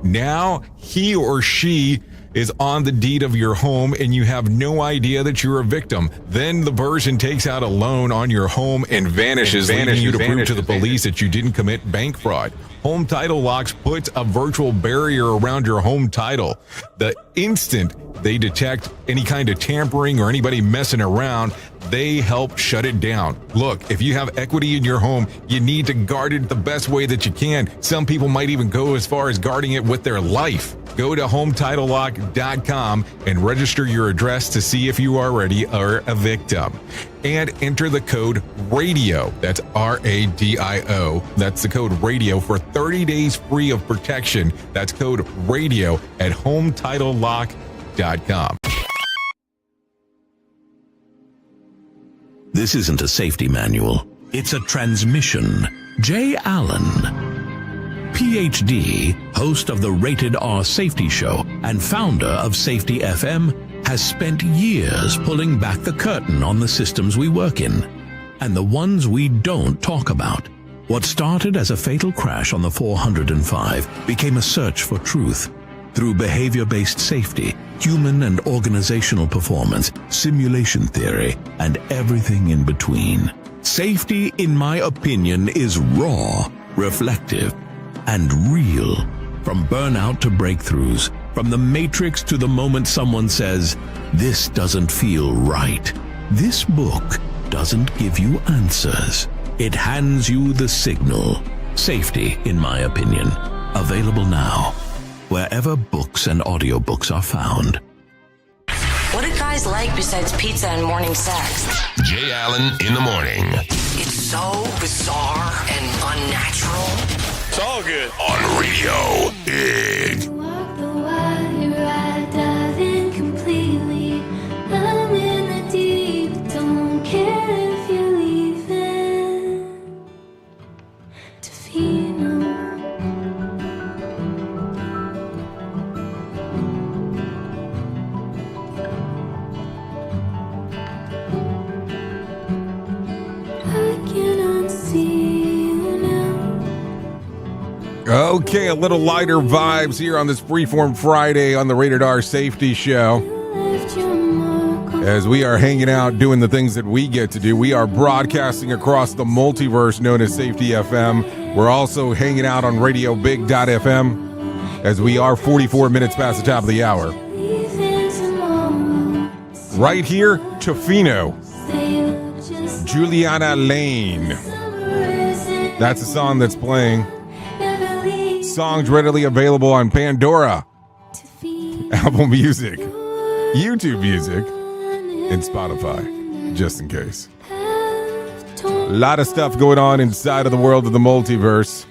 Now he or she is on the deed of your home and you have no idea that you're a victim. Then the person takes out a loan on your home and vanishes, leaving you to prove to the police that you didn't commit bank fraud. Home Title Locks puts a virtual barrier around your home title. The instant they detect any kind of tampering or anybody messing around, they help shut it down. Look, if you have equity in your home, you need to guard it the best way that you can. Some people might even go as far as guarding it with their life. Go to HometitleLock.com and register your address to see if you already are a victim. And enter the code RADIO. That's RADIO. That's the code RADIO for 30 days free of protection. That's code RADIO at HometitleLock.com. This isn't a safety manual. It's a transmission. Jay Allen, PhD, host of the Rated R Safety Show and founder of Safety FM, has spent years pulling back the curtain on the systems we work in and the ones we don't talk about. What started as a fatal crash on the 405 became a search for truth. Through behavior-based safety, human and organizational performance, simulation theory, and everything in between. Safety, in my opinion, is raw, reflective, and real. From burnout to breakthroughs, from the matrix to the moment someone says, "This doesn't feel right." This book doesn't give you answers. It hands you the signal. Safety, in my opinion. Available now, wherever books and audiobooks are found. What do guys like besides pizza and morning sex? Jay Allen in the morning. It's so bizarre and unnatural. It's all good. On Radio Big. Okay, a little lighter vibes here on this Freeform Friday on the Rated R Safety Show. as we are hanging out doing the things that we get to do. We are broadcasting across the multiverse known as Safety FM. We're also hanging out on RadioBig.fm as we are 44 minutes past the top of the hour. Right here, Tofino, Juliana Lane. That's the song that's playing. Songs readily available on Pandora, Apple Music, YouTube Music, and Spotify, just in case. A lot of stuff going on inside of the world of the multiverse.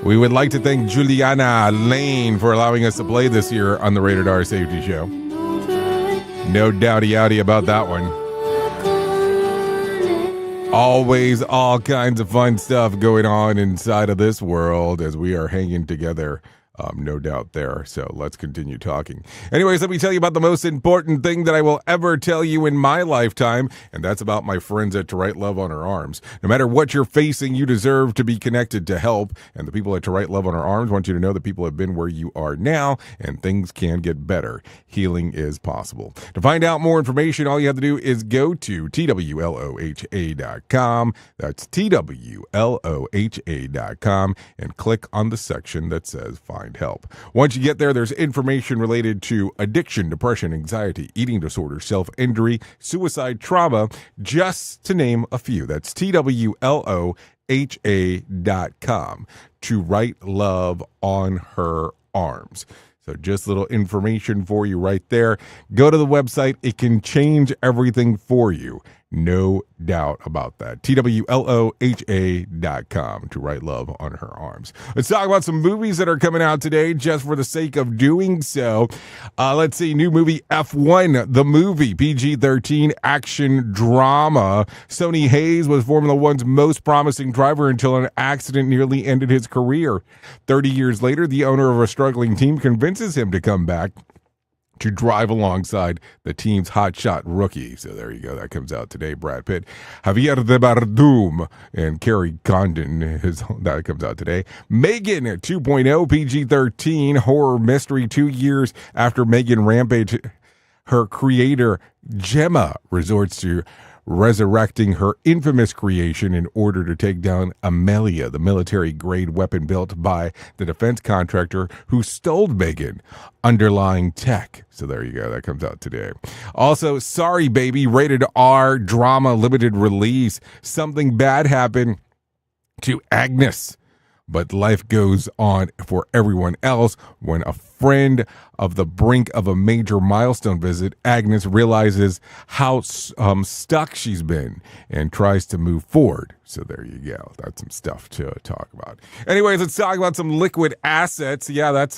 We would like to thank Juliana Lane for allowing us to play this year on the Rated R Safety Show. No doubty-outy about that one. Always all kinds of fun stuff going on inside of this world as we are hanging together. No doubt there. So let's continue talking. Anyways, let me tell you about the most important thing that I will ever tell you in my lifetime, and that's about my friends at To Write Love on Her Arms. No matter what you're facing, you deserve to be connected to help, and the people at To Write Love on Her Arms want you to know that people have been where you are now, and things can get better. Healing is possible. To find out more information, all you have to do is go to TWLOHA.com. That's TWLOHA.com, and click on the section that says Find Help. Once you get there, there's information related to addiction, depression, anxiety, eating disorder, self-injury, suicide, trauma, just to name a few. That's TWLOHA.com. To Write Love on Her Arms. So just a little information for you right there. Go to the website. It can change everything for you. No doubt about that. TWLOHA.com. To Write Love on Her Arms. Let's talk about some movies that are coming out today just for the sake of doing so. Let's see. New movie F1, the movie, PG-13 action drama. Sonny Hayes was Formula One's most promising driver until an accident nearly ended his career. 30 years later, the owner of a struggling team convinces him to come back to drive alongside the team's hotshot rookie. So there you go. That comes out today. Brad Pitt, Javier de Bardem, and Kerry Condon. That comes out today. Megan 2.0 PG-13 horror mystery. 2 years after Megan Rampage, her creator Gemma resorts to resurrecting her infamous creation in order to take down Amelia, the military-grade weapon built by the defense contractor who stole Megan underlying tech. So there you go. That comes out today. Also, Sorry Baby, rated R drama limited release. Something bad happened to Agnes, but life goes on for everyone else. When a friend of the brink of a major milestone visit, Agnes realizes how stuck she's been and tries to move forward. So there you go. That's some stuff to talk about. Anyways, let's talk about some liquid assets. Yeah, that's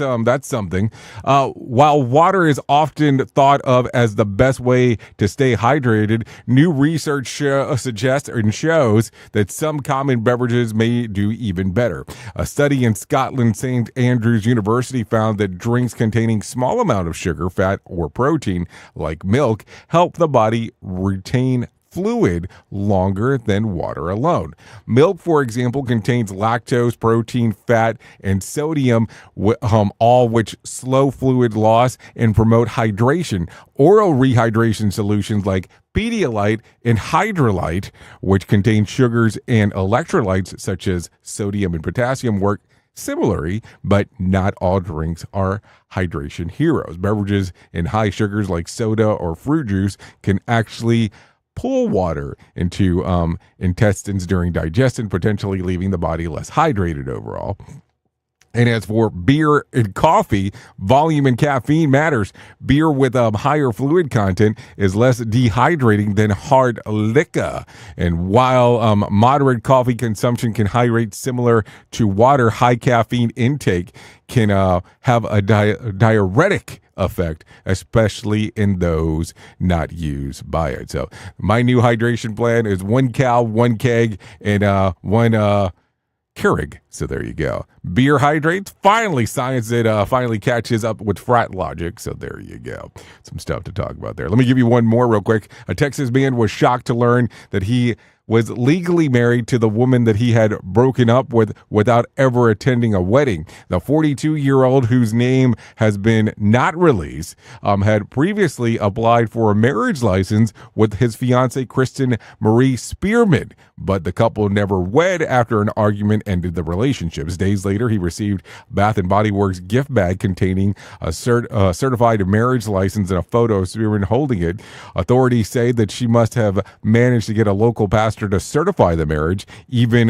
something. While water is often thought of as the best way to stay hydrated, new research suggests and shows that some common beverages may do even better. A study in Scotland, St. Andrews University, found that drinks containing small amount of sugar, fat, or protein, like milk, help the body retain fluid longer than water alone. Milk, for example, contains lactose, protein, fat, and sodium, all which slow fluid loss and promote hydration. Oral rehydration solutions like Pedialyte and Hydrolyte, which contain sugars and electrolytes such as sodium and potassium, work similarly, but not all drinks are hydration heroes. Beverages in high sugars like soda or fruit juice can actually pull water into intestines during digestion, potentially leaving the body less hydrated overall. And as for beer and coffee, volume and caffeine matters. Beer with higher fluid content is less dehydrating than hard liquor. And while moderate coffee consumption can hydrate similar to water, high caffeine intake can have a diuretic effect, especially in those not used by it. So my new hydration plan is 1 cal, 1 keg, and 1 Keurig. So there you go. Beer hydrates. Finally, science finally catches up with frat logic. So there you go. Some stuff to talk about there. Let me give you one more real quick. A Texas man was shocked to learn that he was legally married to the woman that he had broken up with without ever attending a wedding. The 42-year-old, whose name has been not released, had previously applied for a marriage license with his fiancée Kristen Marie Spearman, but the couple never wed after an argument ended the relationships. Days later, he received Bath & Body Works gift bag containing a certified marriage license and a photo of Spearman holding it. Authorities say that she must have managed to get a local pastor to certify the marriage, even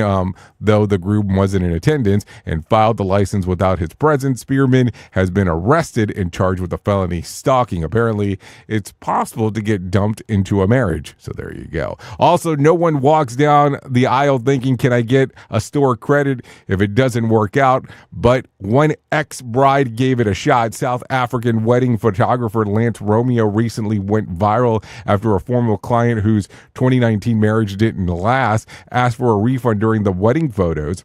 though the groom wasn't in attendance, and filed the license without his presence. Spearman has been arrested and charged with a felony stalking. Apparently, it's possible to get dumped into a marriage. So there you go. Also, no one walks down the aisle thinking, can I get a store credit if it doesn't work out? But one ex-bride gave it a shot. South African wedding photographer Lance Romeo recently went viral after a former client whose 2019 marriage didn't last asked for a refund during the wedding photos,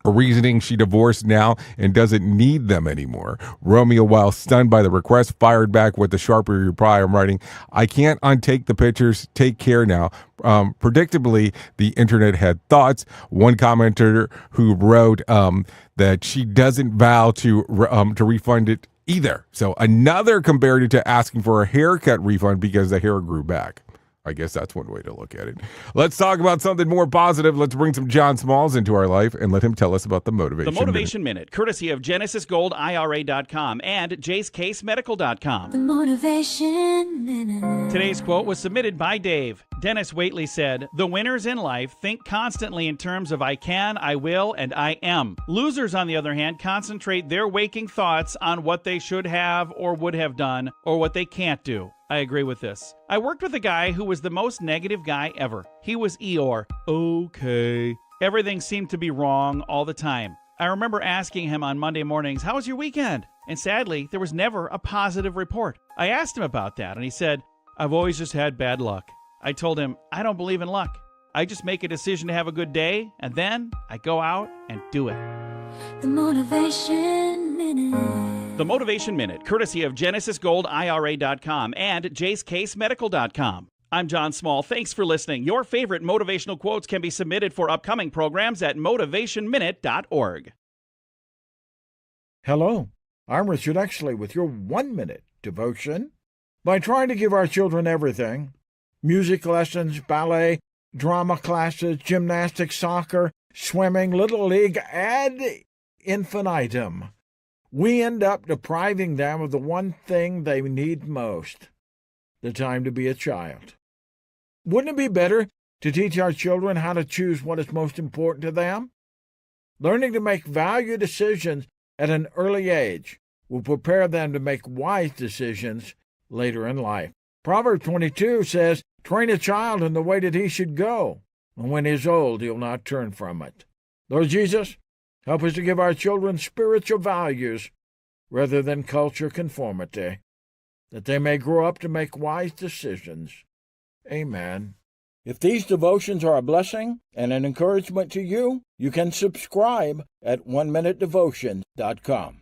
reasoning she divorced now and doesn't need them anymore. Romeo, while stunned by the request, fired back with the sharper reply. I'm writing, I can't untake the pictures. Take care now. Predictably, the internet had thoughts. One commenter who wrote that she doesn't vow to refund it either. So another compared it to asking for a haircut refund because the hair grew back. I guess that's one way to look at it. Let's talk about something more positive. Let's bring some John Smalls into our life and let him tell us about the Motivation Minute. The Motivation Minute, courtesy of GenesisGoldIRA.com and JaceCaseMedical.com. The Motivation Minute. Today's quote was submitted by Dave. Dennis Waitley said, "The winners in life think constantly in terms of I can, I will, and I am. Losers, on the other hand, concentrate their waking thoughts on what they should have or would have done or what they can't do." I agree with this. I worked with a guy who was the most negative guy ever. He was Eeyore. Okay. Everything seemed to be wrong all the time. I remember asking him on Monday mornings, "How was your weekend?" And sadly, there was never a positive report. I asked him about that, and he said, "I've always just had bad luck." I told him, "I don't believe in luck. I just make a decision to have a good day, and then I go out and do it." The Motivation Minute. The Motivation Minute, courtesy of GenesisGoldIRA.com and JaceCaseMedical.com. I'm John Small. Thanks for listening. Your favorite motivational quotes can be submitted for upcoming programs at motivationminute.org. Hello, I'm Richard Exley with your 1-minute devotion. By trying to give our children everything, music lessons, ballet, drama classes, gymnastics, soccer, swimming, little league, ad infinitum, we end up depriving them of the one thing they need most, the time to be a child. Wouldn't it be better to teach our children how to choose what is most important to them? Learning to make value decisions at an early age will prepare them to make wise decisions later in life. Proverbs 22 says, "Train a child in the way that he should go, and when he is old, he'll not turn from it." Lord Jesus, help us to give our children spiritual values rather than culture conformity, that they may grow up to make wise decisions. Amen. If these devotions are a blessing and an encouragement to you, you can subscribe at oneminutedevotion.com.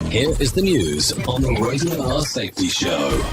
Here is the news on the Rated R Safety Show.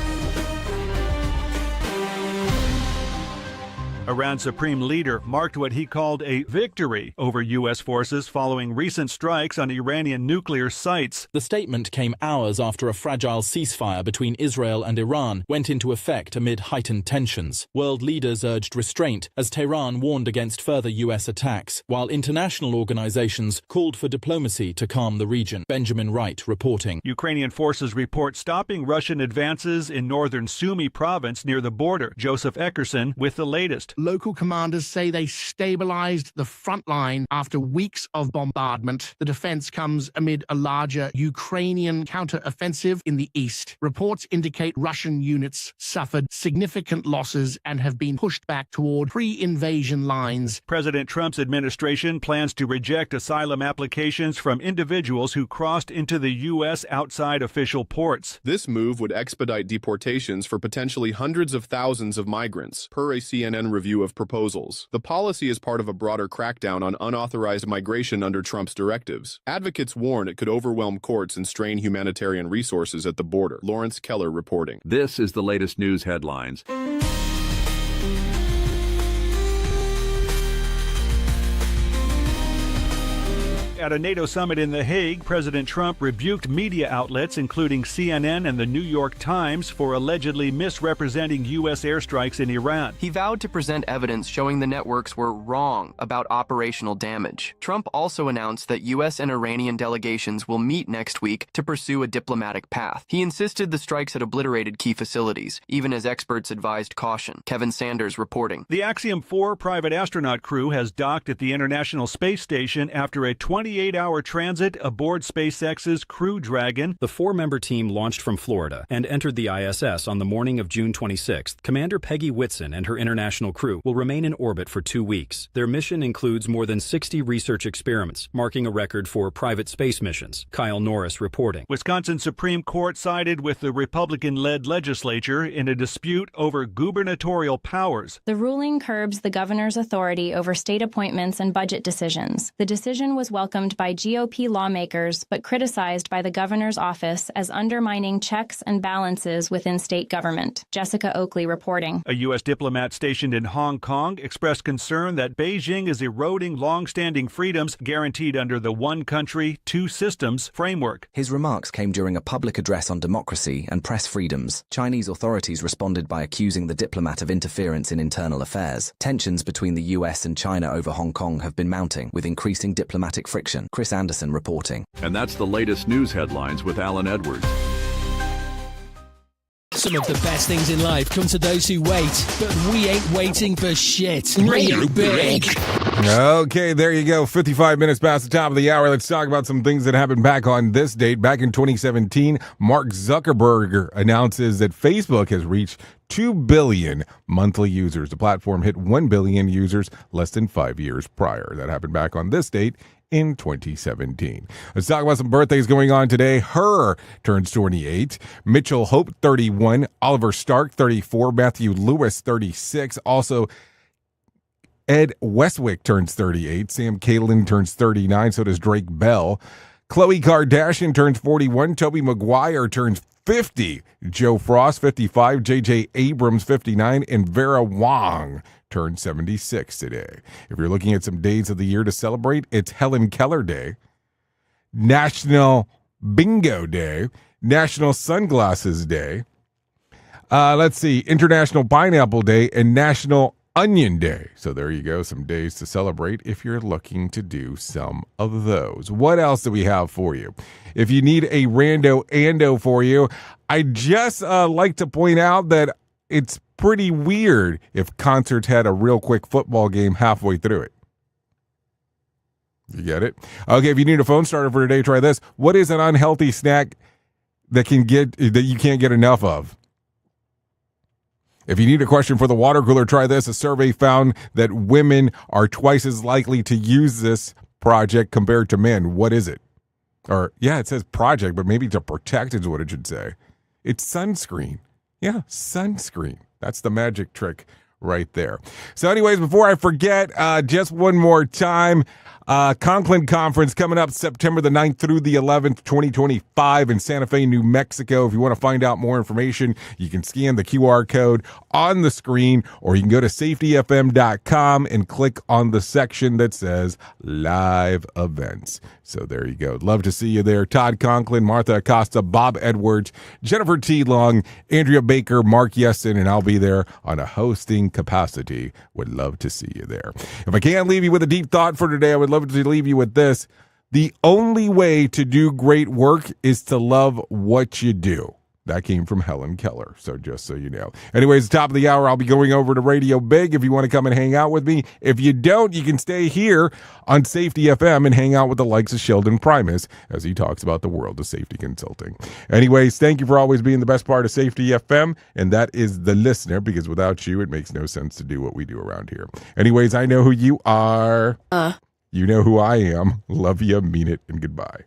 Iran's supreme leader marked what he called a victory over U.S. forces following recent strikes on Iranian nuclear sites. The statement came hours after a fragile ceasefire between Israel and Iran went into effect amid heightened tensions. World leaders urged restraint as Tehran warned against further U.S. attacks, while international organizations called for diplomacy to calm the region. Benjamin Wright reporting. Ukrainian forces report stopping Russian advances in northern Sumy province near the border. Joseph Eckerson with the latest. Local commanders say they stabilized the front line after weeks of bombardment. The defense comes amid a larger Ukrainian counter-offensive in the east. Reports indicate Russian units suffered significant losses and have been pushed back toward pre-invasion lines. President Trump's administration plans to reject asylum applications from individuals who crossed into the U.S. outside official ports. This move would expedite deportations for potentially hundreds of thousands of migrants, per a CNN review of proposals. The policy is part of a broader crackdown on unauthorized migration under Trump's directives. Advocates warn it could overwhelm courts and strain humanitarian resources at the border. Lawrence Keller reporting. This is the latest news headlines. At a NATO summit in The Hague, President Trump rebuked media outlets, including CNN and the New York Times, for allegedly misrepresenting U.S. airstrikes in Iran. He vowed to present evidence showing the networks were wrong about operational damage. Trump also announced that U.S. and Iranian delegations will meet next week to pursue a diplomatic path. He insisted the strikes had obliterated key facilities, even as experts advised caution. Kevin Sanders reporting. The Axiom 4 private astronaut crew has docked at the International Space Station after a 28-hour transit aboard SpaceX's Crew Dragon. The 4-member team launched from Florida and entered the ISS on the morning of June 26th. Commander Peggy Whitson and her international crew will remain in orbit for 2 weeks. Their mission includes more than 60 research experiments, marking a record for private space missions. Kyle Norris reporting. Wisconsin Supreme Court sided with the Republican-led legislature in a dispute over gubernatorial powers. The ruling curbs the governor's authority over state appointments and budget decisions. The decision was welcomed by GOP lawmakers, but criticized by the governor's office as undermining checks and balances within state government. Jessica Oakley reporting. A U.S. diplomat stationed in Hong Kong expressed concern that Beijing is eroding long-standing freedoms guaranteed under the one country, two systems framework. His remarks came during a public address on democracy and press freedoms. Chinese authorities responded by accusing the diplomat of interference in internal affairs. Tensions between the US and China over Hong Kong have been mounting, with increasing diplomatic friction. Chris Anderson reporting. And that's the latest news headlines with Alan Edwards. Some of the best things in life come to those who wait, but we ain't waiting for shit. Radio Big. Okay, there you go. 55 minutes past the top of the hour. Let's talk about some things that happened back on this date. Back in 2017, Mark Zuckerberg announces that Facebook has reached 2 billion monthly users. The platform hit 1 billion users less than 5 years prior. That happened back on this date in 2017. Let's talk about some birthdays going on today. Her turns 28. Mitchell Hope, 31. Oliver Stark, 34. Matthew Lewis, 36. Also, Ed Westwick turns 38. Sam Caitlin turns 39. So does Drake Bell. Khloe Kardashian turns 41. Tobey Maguire turns 50. Joe Frost, 55. J.J. Abrams, 59. And Vera Wong turned 76 today. If you're looking at some days of the year to celebrate, it's Helen Keller Day, National Bingo Day, National Sunglasses Day, let's see, International Pineapple Day, and National Onion Day. So there you go, some days to celebrate if you're looking to do some of those. What else do we have for you? If you need a rando ando for you, I just like to point out that it's pretty weird if concerts had a real quick football game halfway through it. You get it? Okay, if you need a phone starter for today, try this. What is an unhealthy snack that you can't get enough of? If you need a question for the water cooler, try this. A survey found that women are twice as likely to use this project compared to men. What is it? Or, yeah, it says project, but maybe to protect is what it should say. It's sunscreen. Yeah, sunscreen. That's the magic trick right there. So anyways, before I forget, just one more time, Conklin Conference coming up September the 9th through the 11th, 2025 in Santa Fe, New Mexico. If you want to find out more information, you can scan the QR code on the screen, or you can go to safetyfm.com and click on the section that says live events. So there you go. Love to see you there. Todd Conklin, Martha Acosta, Bob Edwards, Jennifer T. Long, Andrea Baker, Mark Yesson, and I'll be there on a hosting capacity. Would love to see you there. If I can't leave you with a deep thought for today, I would love to leave you with this. The only way to do great work is to love what you do. That came from Helen Keller, so just so you know. Anyways, top of the hour, I'll be going over to Radio Big if you want to come and hang out with me. If you don't, you can stay here on Safety FM and hang out with the likes of Sheldon Primus as he talks about the world of safety consulting. Anyways, thank you for always being the best part of Safety FM, and that is the listener, because without you, it makes no sense to do what we do around here. Anyways, I know who you are. You know who I am. Love you, mean it, and goodbye.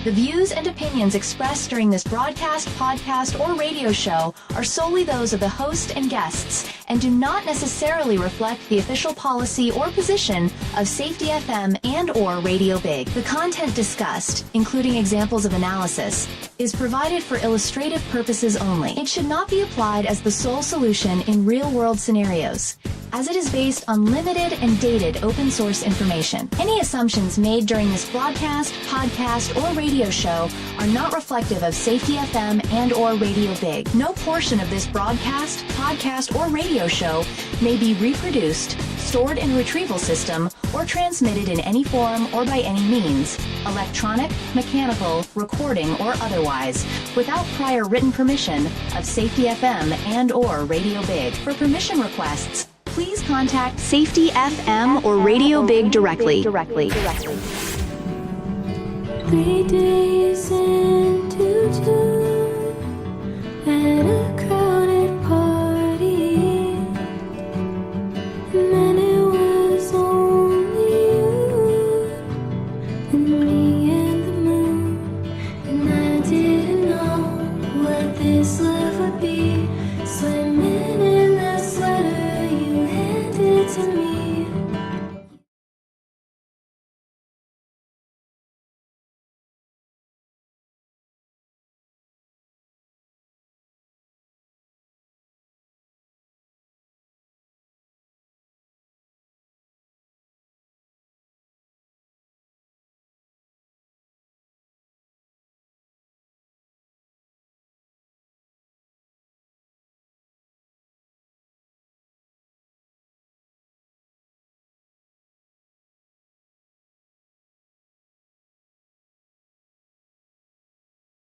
The views and opinions expressed during this broadcast, podcast, or radio show are solely those of the host and guests and do not necessarily reflect the official policy or position of Safety FM and or Radio Big. The content discussed, including examples of analysis, is provided for illustrative purposes only. It should not be applied as the sole solution in real-world scenarios. as it is based on limited and dated open source information. Any assumptions made during this broadcast, podcast, or radio show are not reflective of Safety FM and or Radio Big. No portion of this broadcast, podcast, or radio show may be reproduced, stored in a retrieval system, or transmitted in any form or by any means, electronic, mechanical, recording, or otherwise, without prior written permission of Safety FM and or Radio Big. For permission requests, please contact Safety FM or Radio Big directly. 3 days into 2 and